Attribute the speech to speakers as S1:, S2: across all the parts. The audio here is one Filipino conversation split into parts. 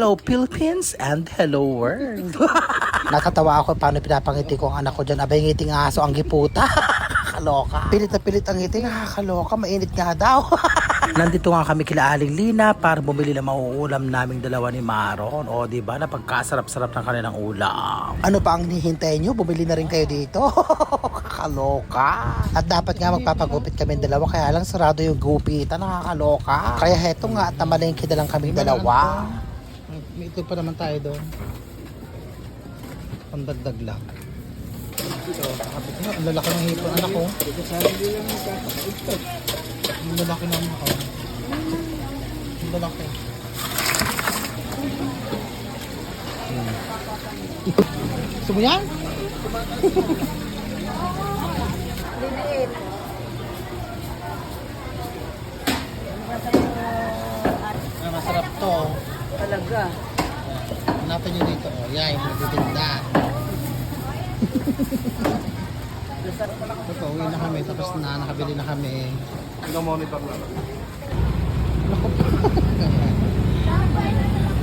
S1: Hello Philippines and hello world. Natatawa ako paano pinapangiti ko ang anak ko dyan. Abay ngiting aso ang giputa. Nakakaloka. Pilit na pilit ang ngiti. Nakakaloka. Mainit nga daw. Nandito nga kami kila Aling Lina para bumili na mauulam naming dalawa ni Maron. O diba, napagkasarap-sarap ng kanilang ulam. Ano pa ang hinihintay nyo? Bumili na rin kayo dito. Kakaloka. At dapat nga magpapagupit kami dalawa, kaya lang sarado yung gupitan. Nakakaloka. Kaya heto nga at namalengke na lang kami dalawa. May ito pa naman tayo doon. Pandagdag lang. So, ang lalaki ng hipon anak ko. Ang lalaki ng anak ko. Ang lalaki. Gusto mo yan? Masarap to.
S2: Talaga.
S1: Hanapin nyo dito. Yan, yung nagtitinda. Ito, uwi na kami. Tapos nakabili na kami.
S3: Monitor na lang.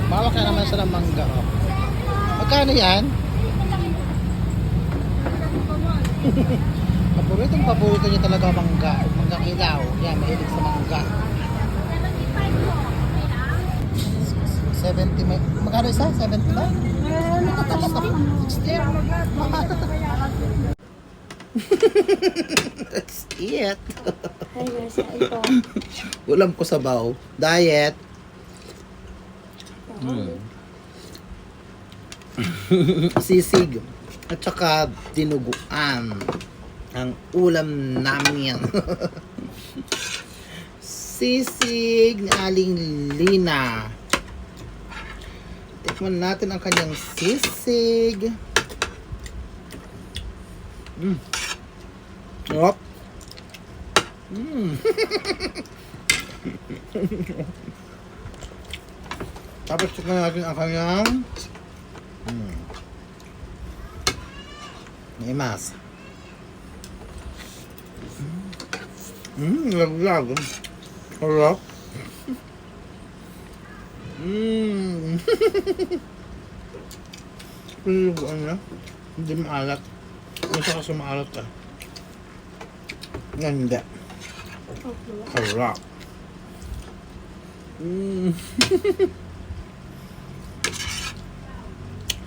S1: Bawa ka naman sa mangga. Oh. Magkano yan? Paborito niya talaga mangga. Manggang ilaw. Yan, mahilig sa mangga. 70 may... Magkano isa? 70 ba? 60. That's it.
S2: Ay, guys, ito.
S1: Ulam ko sabaw. Diet. Sisig. At saka dinuguan. Ang ulam namin. Sisig ni Aling Lina. Tikman natin ang kanyang sisig. Sarap. Tapos tikman natin ang kanyang imas. Laglag. Sarap. Pinuguan niya. Hindi maalat. Masa kasi maalat ka. Yan hindi. Sarap.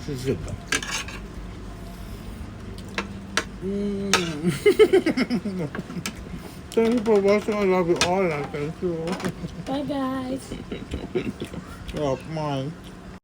S1: Sisig ka. Thank you for watching. I love you all. Thank you.
S2: Bye, guys.
S1: Sarap man.